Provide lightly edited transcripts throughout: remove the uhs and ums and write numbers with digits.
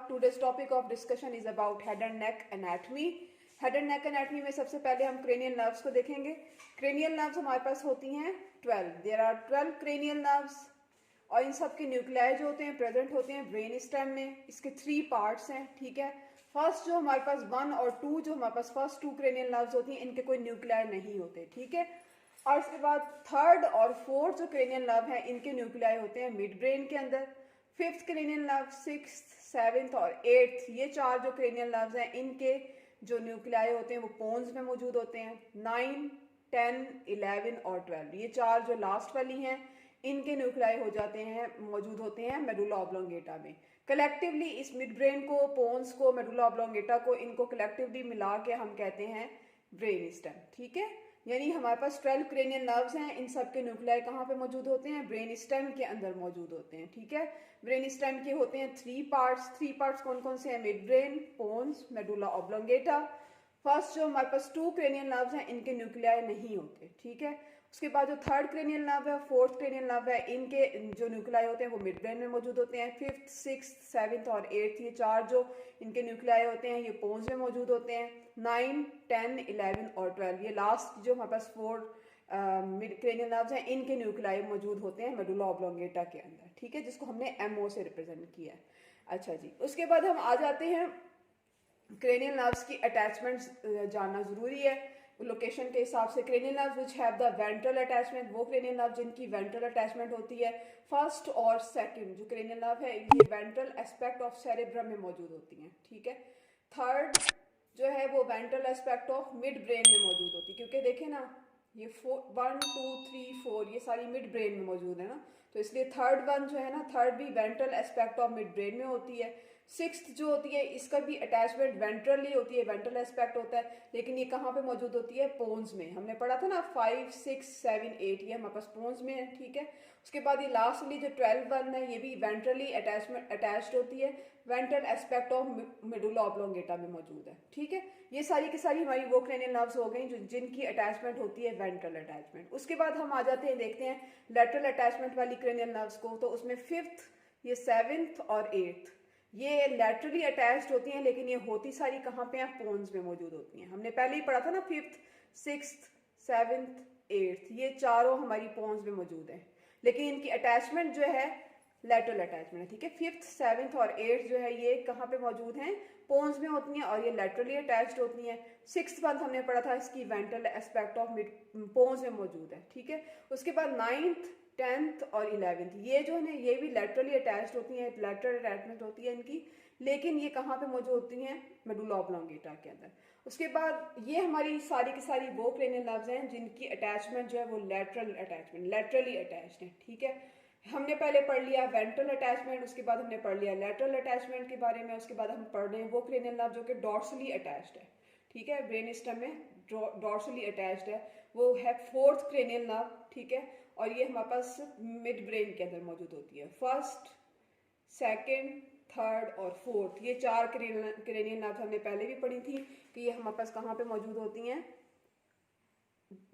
Today's topic of discussion is about head and neck anatomy. Head and neck anatomy में सबसे पहले हम cranial nerves को देखेंगे. क्रेनियल नर्व्स हमारे पास होती हैं 12. देयर आर 12 क्रेनियल नर्व्स और इन सब के न्यूक्लियाई जो होते हैं प्रेजेंट होते हैं ब्रेन स्टेम में. इसके 3 पार्ट्स हैं, ठीक है. फर्स्ट जो हमारे पास 1 और 2 जो हमारे पास फर्स्ट 2 क्रेनियल नर्व्स होती हैं इनके कोई न्यूक्लियाई नहीं होते, ठीक है. और इसके बाद थर्ड और फोर्थ जो क्रेनियल नर्व हैं इनके न्यूक्लियाई होते हैं मिड ब्रेन के अंदर. Fifth cranial nerve, sixth, seventh और एट्थ, ये 4 जो क्रेनियल नर्व्स हैं इनके जो न्यूक्लियाई होते हैं वो पोन्स में मौजूद होते हैं. 9, 10, 11 और 12, ये 4 जो लास्ट वाली हैं इनके न्यूक्लियाई हो जाते हैं मौजूद होते हैं मेडुला ऑब्लोंगेटा में. कलेक्टिवली इस मिड ब्रेन को, पोन्स को, मेडुला ऑब्लोंगेटा को, इनको कलेक्टिवली मिला के हम कहते हैं ब्रेन स्टेम, ठीक है. यानी हमारे पास 12 क्रेनियल नर्व्स हैं, इन सब के न्यूक्लियाई कहाँ पे मौजूद होते हैं? ब्रेन स्टेम के अंदर मौजूद होते हैं, ठीक है. ब्रेन स्टेम के होते हैं 3 पार्ट्स. 3 पार्ट्स कौन कौन से हैं? Mid brain, pons, medulla oblongata. First जो हमारे पास 2 क्रेनियल नर्व्स हैं इनके न्यूक्लियाई नहीं होते, ठीक है. उसके बाद जो थर्ड क्रेनियल नर्व है, फोर्थ क्रेनियल नर्व है, इनके जो न्यूक्लियाई होते हैं वो मिड ब्रेन में मौजूद होते हैं. 5th, 6th, 7th और 8th, ये 4 जो इनके न्यूक्लियाई होते हैं ये पोन्स में मौजूद होते हैं. 9, 10, 11 और 12, ये लास्ट जो हमारे पास 4 मिड क्रेनियल नर्व्स हैं इनके न्यूक्लियाई मौजूद होते हैं मेडुला ऑब्लोंगेटा के अंदर, ठीक है, जिसको हमने MO से रिप्रेजेंट किया है. अच्छा जी, उसके बाद हम आ जाते हैं क्रेनियल नर्व्स की अटैचमेंट्स जानना जरूरी है लोकेशन के हिसाब से. Cranial nerves which have the ventral attachment, वो क्रेनियल नर्व जिनकी वेंट्रल अटैचमेंट होती है. फर्स्ट और सेकंड जो क्रेनियल नर्व है ये वेंट्रल एस्पेक्ट ऑफ सेरेब्रम में मौजूद होती हैं, ठीक है. थर्ड जो है वो ventral aspect of mid brain में मौजूद होती है, क्योंकि देखें ना ये 1, 2, 3, 4 ये सारी मिड ब्रेन में मौजूद है ना, तो इसलिए थर्ड वन जो है ना, थर्ड भी ventral aspect of mid brain में होती है. 6th जो होती है इसका भी अटैचमेंट वेंट्रली होती है, वेंट्रल एस्पेक्ट होता है, लेकिन ये कहाँ पे मौजूद होती है? पोन्स में. हमने पढ़ा था ना 5, 6, 7, 8 ये हमारे पास पोन्स में है, ठीक है. उसके बाद ये लास्ट वाली जो 12 वन है ये भी वेंट्रली अटैच्ड होती है, ventral aspect of medulla oblongata में मौजूद है, ठीक है. ये सारी की सारी हमारी वो क्रेनियल नर्व्स हो गई जो जिनकी अटैचमेंट होती है वेंट्रल अटैचमेंट. उसके बाद हम आ जाते हैं, देखते हैं लैटरल अटैचमेंट वाली क्रेनियल नर्व्स को. तो उसमें 5th, ये 7th और 8th ये लैटरली अटैच्ड होती हैं, लेकिन ये होती सारी कहाँ पे हैं? पोन्स में मौजूद होती हैं. हमने पहले ही पढ़ा था ना 5th, 6th, 7th, 8th ये चारों हमारी पोन्स में मौजूद हैं, लेकिन इनकी अटैचमेंट जो है लैटरल अटैचमेंट है, ठीक है. 5th, 7th और 8th जो है ये कहाँ पे मौजूद हैं? पोन्स में होती हैं और ये लैटरली अटैच्ड होती हैं. 6th वन हमने पढ़ा था इसकी ventral aspect of mid pons में मौजूद है, ठीक है. उसके बाद 9th, 10th और 11th ये जो है ये भी लैटरली अटैच्ड होती हैं, लैटरल अटैचमेंट होती है इनकी, लेकिन ये कहाँ पे मौजूद होती हैं? मेडुला ऑब्लोंगेटा के अंदर. उसके बाद ये हमारी सारी की सारी वो क्रेनियल नर्व्स हैं जिनकी अटैचमेंट जो है वो लैटरल अटैचमेंट, लैटरली अटैच्ड है, ठीक है. हमने पहले पढ़ लिया वेंट्रल अटैचमेंट, उसके बाद हमने पढ़ लिया लैटरल अटैचमेंट के बारे में. उसके बाद हम पढ़ रहे हैं वो क्रेनियल नर्व जो कि डॉर्सली अटैच्ड है, ठीक है. ब्रेन स्टेम में डॉर्सली अटैच्ड है, वो है 4th क्रेनियल नर्व, ठीक है. और ये हमारे पास मिड ब्रेन के अंदर मौजूद होती है. 1st, 2nd, 3rd और 4th ये 4 क्रेनियल नर्व हमने पहले भी पढ़ी थी कि ये हमारे पास कहाँ पे मौजूद होती हैं?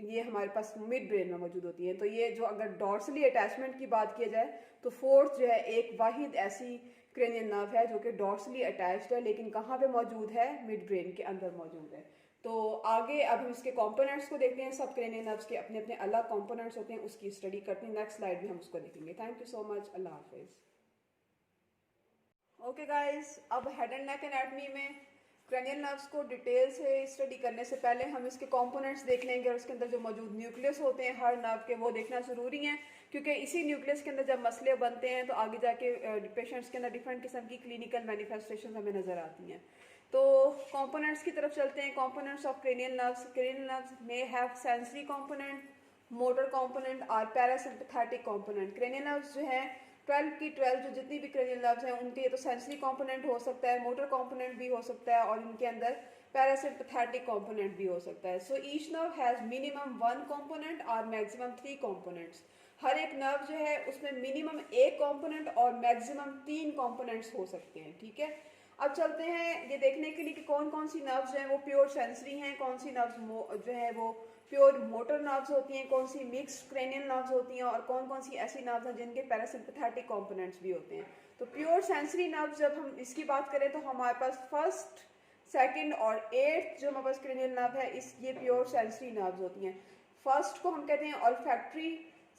ये हमारे पास मिड ब्रेन में मौजूद होती है. तो ये जो अगर डॉर्सली अटैचमेंट की बात की जाए तो 4th जो है एक वाहिद ऐसी क्रेनियल नर्व है जो कि डॉर्सली अटैच्ड है, लेकिन कहाँ पे मौजूद है? मिड ब्रेन के अंदर मौजूद है. तो आगे अब हम इसके कंपोनेंट्स को देखते हैं. सब क्रेनियल नर्व्स के अपने अपने अलग कंपोनेंट्स होते हैं, उसकी स्टडी करते हैं. नेक्स्ट स्लाइड में हम उसको देखेंगे. Thank you so much. Allah Hafiz. Okay guys, अब हेड एंड नेक एनाटमी में क्रेनियल नर्व्स को डिटेल से स्टडी करने से पहले हम इसके कंपोनेंट्स देख लेंगे और उसके अंदर जो मौजूद न्यूक्लियस होते हैं हर नर्व के वो देखना ज़रूरी है, क्योंकि इसी न्यूक्लियस के अंदर जब मसले बनते हैं तो आगे जाके पेशेंट्स के अंदर डिफरेंट किस्म की क्लिनिकल मैनिफेस्टेशन हमें नज़र आती हैं. तो कंपोनेंट्स की तरफ चलते हैं. Components of cranial nerves. Cranial nerves may have sensory component, motor component और पैरासिम्पैथेटिक कंपोनेंट. क्रेनियल नर्व्स जो है 12 की 12 जो जितनी भी क्रेनियल नर्व्स हैं उनके ये तो सेंसरी कंपोनेंट हो सकता है, मोटर कंपोनेंट भी हो सकता है और इनके अंदर पैरासिम्पैथेटिक कंपोनेंट भी हो सकता है. So each nerve has minimum 1 component और मैक्सिमम 3 कंपोनेंट्स. हर एक नर्व जो है उसमें मिनिमम एक कंपोनेंट और मैक्सिमम 3 कंपोनेंट्स हो सकते हैं, ठीक है। अब चलते हैं ये देखने के लिए कि कौन कौन सी नर्व्स जो हैं वो प्योर सेंसरी हैं, कौन सी नर्व्स जो है वो प्योर मोटर नर्व्स होती हैं, कौन सी मिक्स्ड क्रेनियल नर्व्स होती हैं और कौन कौन सी ऐसी नर्व्स हैं जिनके पैरासिम्पैथेटिक कंपोनेंट्स भी होते हैं। तो प्योर सेंसरी नर्व्स जब हम इसकी बात करें तो हमारे पास फर्स्ट, सेकंड और एट्थ जो हमारे पास क्रेनियल नर्व है ये प्योर सेंसरी नर्व्स होती हैं। फर्स्ट को हम कहते हैं olfactory,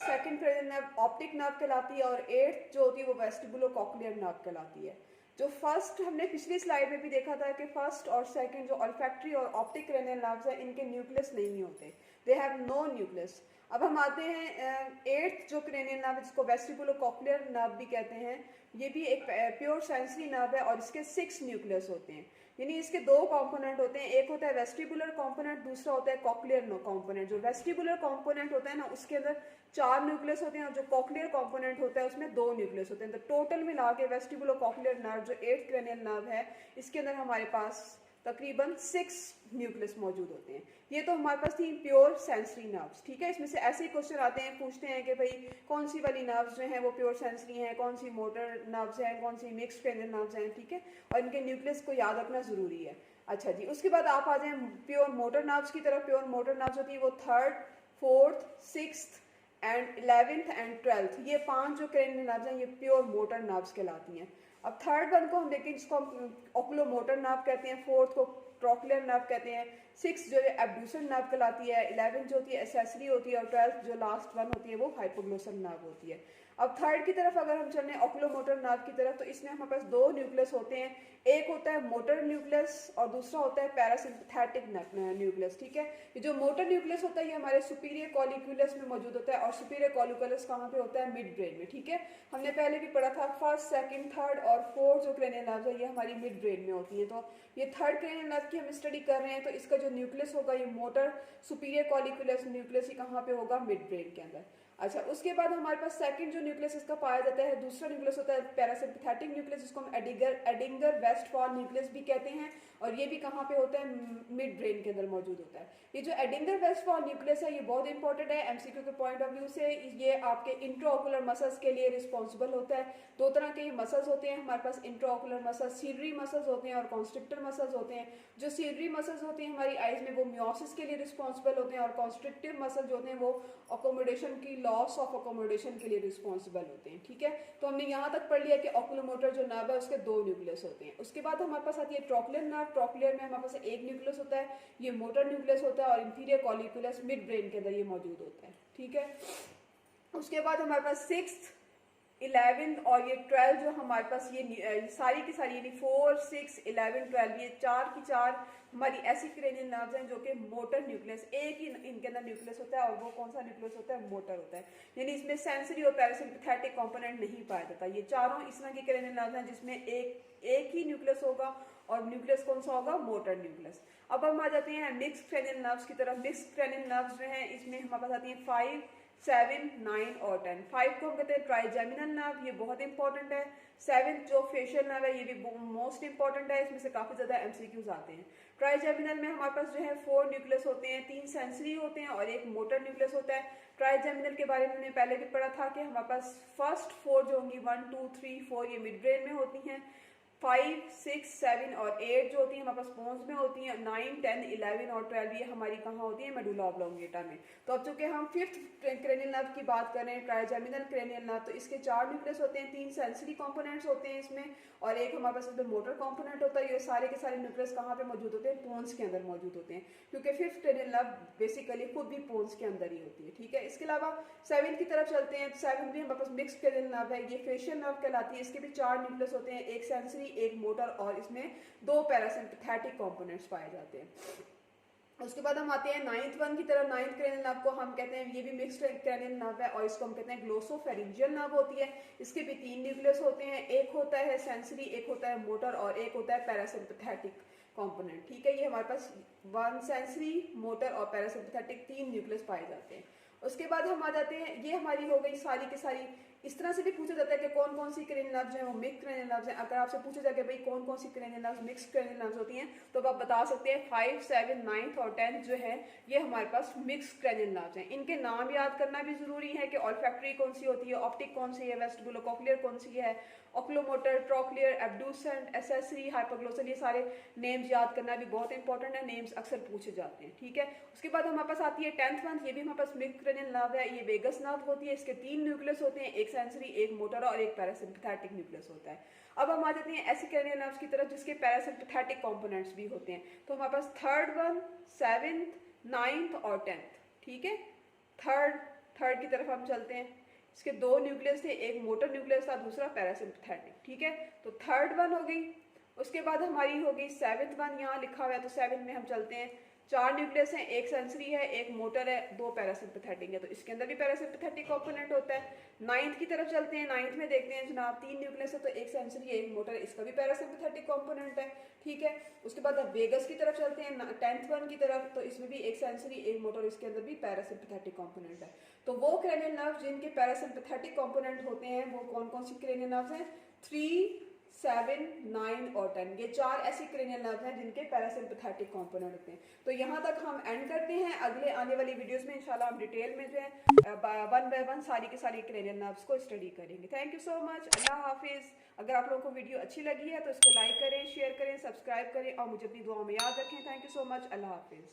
second cranial nerve optic nerve कहलाती है और एट्थ जो होती है वो वेस्टिबुलो कॉक्लियर नर्व कहलाती है। जो फर्स्ट हमने पिछली स्लाइड में भी देखा था कि फर्स्ट और सेकंड जो ऑल्फैक्टरी और ऑप्टिक क्रेनियल नर्व्स है इनके न्यूक्लियस नहीं होते, दे हैव नो न्यूक्लियस। अब हम आते हैं एट्थ जो क्रेनियल नर्व जिसको वेस्टिबुलो कॉक्लियर नर्व भी कहते हैं, ये भी एक प्योर सेंसरी नर्व है और इसके 6 न्यूक्लियस होते हैं, यानी इसके 2 कंपोनेंट होते हैं, एक होता है वेस्टिबुलर कंपोनेंट, दूसरा होता है कॉक्लियर कंपोनेंट। जो वेस्टिबुलर कंपोनेंट होता है ना उसके अंदर 4 न्यूक्लियस होते हैं और जो कॉक्लियर कंपोनेंट होता है उसमें 2 न्यूक्लियस होते हैं। तो टोटल मिला के वेस्टिबुलो कॉक्लियर नर्व जो 8th क्रेनियल नर्व है इसके अंदर हमारे पास तकरीबन 6 न्यूक्लियस मौजूद होते हैं। ये तो हमारे पास थी प्योर सेंसरी नर्व्स, ठीक है। इसमें से ऐसे ही क्वेश्चन आते हैं, पूछते हैं कि भाई कौन सी वाली नर्व्स जो हैं वो प्योर सेंसरी हैं, कौन सी मोटर नर्व्स हैं, कौन सी मिक्स्ड क्रेनियल नर्व्स हैं, ठीक है, और इनके न्यूक्लियस को याद रखना जरूरी है। अच्छा जी, उसके बाद आप आ जाएं प्योर मोटर नर्व्स की तरफ। प्योर मोटर नर्व्स होती है वो 3rd, 4th, 6th and 11th and 12th, ये 5 जो क्रेनियल नर्व्स हैं ये प्योर मोटर नर्व्स कहलाती हैं। अब 3rd वन को हम देखें जिसको हम ओकुलोमोटर नर्व कहते हैं, 4th को ट्रोक्लियर नर्व कहते हैं, 6 जो है एब्ड्यूसर नर्व कहलाती है, 11 जो होती है एसेसरी होती है और 12 जो लास्ट वन होती है वो हाइपोग्लोसल नर्व होती है। अब 3rd की तरफ अगर हम चलें ओकुलोमोटर नर्व की तरफ, तो इसमें हमारे पास 2 न्यूक्लियस होते हैं, एक होता है मोटर न्यूक्लियस और दूसरा होता है पैरासिम्पैथेटिक न्यूक्लियस, ठीक है। ये जो मोटर न्यूक्लियस होता है ये हमारे सुपीरियर कॉलिक्यूलस में मौजूद होता है और सुपीरियर कॉलिक्यूलस कहाँ पे होता है, मिड ब्रेन में, ठीक है। हमने पहले भी पढ़ा था फर्स्ट, सेकंड, थर्ड और फोर्थ जो क्रेनियल नर्व्स है ये हमारी मिड ब्रेन में होती है। तो ये 3rd क्रेनियल नर्व की हम स्टडी कर रहे हैं, तो इसका जो न्यूक्लियस होगा ये मोटर सुपीरियर कॉलिक्यूलस न्यूक्लियस ही कहाँ पे होगा, मिड ब्रेन के अंदर। अच्छा, उसके बाद हमारे पास सेकंड जो न्यूक्लियस इसका पाया जाता है, दूसरा न्यूक्लियस होता है पैरासिम्पैथेटिक न्यूक्लियस, जिसको हम एडिंगर वेस्टफॉल न्यूक्लियस भी कहते हैं और ये भी कहाँ पे होता है, मिड ब्रेन के अंदर मौजूद होता है। ये जो एडिंगर वेस्टफॉल न्यूक्लियस है ये बहुत इंपॉर्टेंट है एमसीक्यू के पॉइंट ऑफ व्यू से। ये आपके इंट्राओकुलर मसल्स के लिए रिस्पॉन्सिबल होता है। 2 तरह के मसल्स होते हैं हमारे पास इंट्राओकुलर मसल्स, सीलरी मसल्स होते हैं और कॉन्स्ट्रिक्टर मसल्स होते हैं। जो सीलरी मसल्स होती हैं हमारी आइज में वो म्योसिस के लिए रिस्पॉन्सिबल होते हैं और कॉन्स्ट्रिक्टिव मसल जो होते हैं वो अकोमोडेशन की, लॉस ऑफ अकोमोडेशन के लिए रिस्पॉन्सिबल होते हैं, ठीक है। तो हमने यहाँ तक पढ़ लिया कि ओकुलोमोटर जो नर्व है उसके 2 न्यूक्लियस होते हैं। उसके बाद हमारे पास आती है ट्रोक्लियर नर्व। ट्रोक्लियर में हमारे पास 1 न्यूक्लियस होता है, ये मोटर न्यूक्लियस होता है और इंफीरियर कॉलिक्यूलस मिड ब्रेन के अंदर ये मौजूद होता है, ठीक है। उसके बाद हमारे पास 6th, 11 और ये 12 जो हमारे पास ये सारी की सारी यानी 4, 6, 11, 12 ये 4 की 4 हमारी ऐसी क्रेनियल नर्व्स हैं जो कि मोटर न्यूक्लियस, एक ही इनके अंदर न्यूक्लियस होता है और वो कौन सा न्यूक्लियस होता है, मोटर होता है, यानी इसमें सेंसरी और पैरासिम्पैथेटिक कंपोनेंट नहीं पाया जाता। ये चारों इस तरह की क्रेनियल नर्व्स हैं जिसमें एक ही न्यूक्लियस होगा और न्यूक्लियस कौन सा होगा, मोटर न्यूक्लियस। अब हम आ जाते हैं मिक्स्ड क्रेनियल नर्व्स की तरफ। मिक्स्ड क्रेनियल नर्व्स जो हैं इसमें हमारे पास आती हैं 5, 7, 9 और 10। 5 को हम कहते हैं ट्राइजेमिनल नर्व, ये बहुत इंपॉर्टेंट है। 7 जो फेशियल नर्व है ये भी मोस्ट इंपॉर्टेंट है, इसमें से काफी ज्यादा एमसीक्यूज आते हैं। ट्राइजेमिनल में हमारे पास जो है 4 न्यूक्लियस होते हैं, 3 सेंसरी होते हैं और 1 मोटर न्यूक्लियस होता है। ट्राइजेमिनल के बारे में हमने पहले भी पढ़ा था कि हमारे पास फर्स्ट 4 जो होंगी 1, 2, 3, 4 ये मिड ब्रेन में होती हैं, 5, 6, 7 और 8 जो होती है हमारे पास बोन्स में होती हैं, 9, 10, 11 और 12 ये हमारी कहाँ होती है, मेडुला ऑब्लोंगेटा में। तो अब चूंकि हम 5th क्रेनियल नर्व की बात कर रहे हैं, ट्राइजेमिनल क्रेनियल नर्व, तो इसके 4 न्यूक्लियस होते हैं, 3 सेंसरी कंपोनेंट्स होते हैं इसमें और एक हमारे पास इसमें मोटर कंपोनेंट होता है। ये सारे के सारे न्यूक्लियस कहाँ पे मौजूद होते हैं, पोन्स के अंदर मौजूद होते हैं, क्योंकि 5th क्रेनियल नर्व बेसिकली खुद भी पोन्स के अंदर ही होती है, ठीक है। इसके अलावा 7 की तरफ चलते हैं। 7 भी हमारे पास मिक्स्ड क्रेनियल नर्व है, ये फेशियल नर्व कहलाती है। इसके भी 4 न्यूक्लियस होते हैं, एक सेंसरी, एक मोटर और इसमें 2 पैरासिम्पैथेटिक कंपोनेंट्स पाए जाते हैं। उसके बाद हम आते हैं 9th वन की तरफ। 9th क्रेनियल नर्व को हम कहते हैं, ये भी मिक्स्ड क्रेनियल नर्व है और इसको हम कहते हैं ग्लोसोफेरिंजियल नर्व होती है। इसके भी 3 न्यूक्लियस होते हैं, एक होता है सेंसरी, एक होता है मोटर और एक होता है पैरासिम्पैथेटिक कंपोनेंट, ठीक है। ये हमारे पास 1 सेंसरी, मोटर और पैरासिम्पैथेटिक 3 न्यूक्लियस पाए जाते हैं। उसके बाद हम आ जाते हैं, ये हमारी हो गई सारी की सारी इस तरह से भी पूछा जाता है कि कौन कौन सी क्रेनियल नर्व्स हैं वो मिक्स क्रेनियल नर्व्स हैं। अगर आपसे पूछा जाए कि भाई कौन कौन सी cranial nerves mixed cranial nerves होती हैं, तो आप बता सकते हैं 5, 7, 9 और 10 जो है ये हमारे पास मिक्स क्रेनियल नर्व्स हैं। इनके नाम याद करना भी जरूरी है कि ऑल्फैक्टरी कौन सी होती है, ऑप्टिक कौन सी है, वेस्टिबुलोकॉक्लियर कौन सी है, ऑक्लोमोटर, ट्रोक्लियर, एब्डूसेंट, एसेसरी, हाइपोग्लोसल, ये सारे नेम्स याद करना भी बहुत इंपॉर्टेंट है, नेम्स अक्सर पूछे जाते हैं। ठीक है, उसके बाद हमारे पास आती है 10th वन, ये भी हमारे पास मिक्स क्रेनियल नर्व है। ये वेगस नर्व होती है, इसके 3 न्यूक्लियस होते हैं, एक सेंसरी, एक मोटर और एक पैरासिम्पैथेटिक न्यूक्लियस होता है। अब हम आ जाते हैं ऐसे क्रेनियल नर्व्स की तरफ जिसके पैरासिम्पैथेटिक कंपोनेंट्स भी होते हैं। तो हमारे पास 3rd वन, 7th, 9th और 10th। ठीक है, थर्ड की तरफ हम चलते हैं। इसके 2 न्यूक्लियस थे, एक मोटर न्यूक्लियस था, दूसरा पैरासिम्पैथेटिक। ठीक है, तो 3rd वन हो गई। उसके बाद हमारी हो गई 7th वन, यहाँ लिखा हुआ है तो 7 में हम चलते हैं। 4 न्यूक्लियस हैं, एक सेंसरी है, एक मोटर है, 2 पैरासिम्पैथेटिक है, तो इसके अंदर भी पैरासिम्पैथेटिक कंपोनेंट होता है। 9th की तरफ चलते हैं। 9th में देखते हैं जनाब 3 न्यूक्लियस है, तो एक सेंसरी है, एक मोटर है, इसका भी पैरासिम्पैथेटिक कंपोनेंट है। ठीक है, उसके बाद अब वेगस की तरफ चलते हैं 10th वन की तरफ, तो इसमें भी एक सेंसरी, एक मोटर, इसके अंदर भी पैरासिम्पैथेटिक कंपोनेंट है। तो वो क्रेनियल नर्व जिनके पैरासिम्पैथेटिक कंपोनेंट होते हैं वो कौन कौन सी क्रेनियल नर्व्स हैं? 3, 7, 9 और 10, ये 4 ऐसी क्रेनियल नर्व हैं जिनके पैरासिम्पैथेटिक कंपोनेंट होते हैं। तो यहाँ तक हम एंड करते हैं। अगले आने वाली वीडियोस में इंशाल्लाह हम डिटेल में जो है 1 बाय 1 सारी की सारी क्रेनियल नर्व्स को स्टडी करेंगे। थैंक यू सो मच, अल्लाह हाफिज। अगर आप लोगों को वीडियो अच्छी लगी है तो इसको लाइक करें, शेयर करें, सब्सक्राइब करें और मुझे अपनी दुआओं में याद रखें। Thank you so much, Allah Hafiz.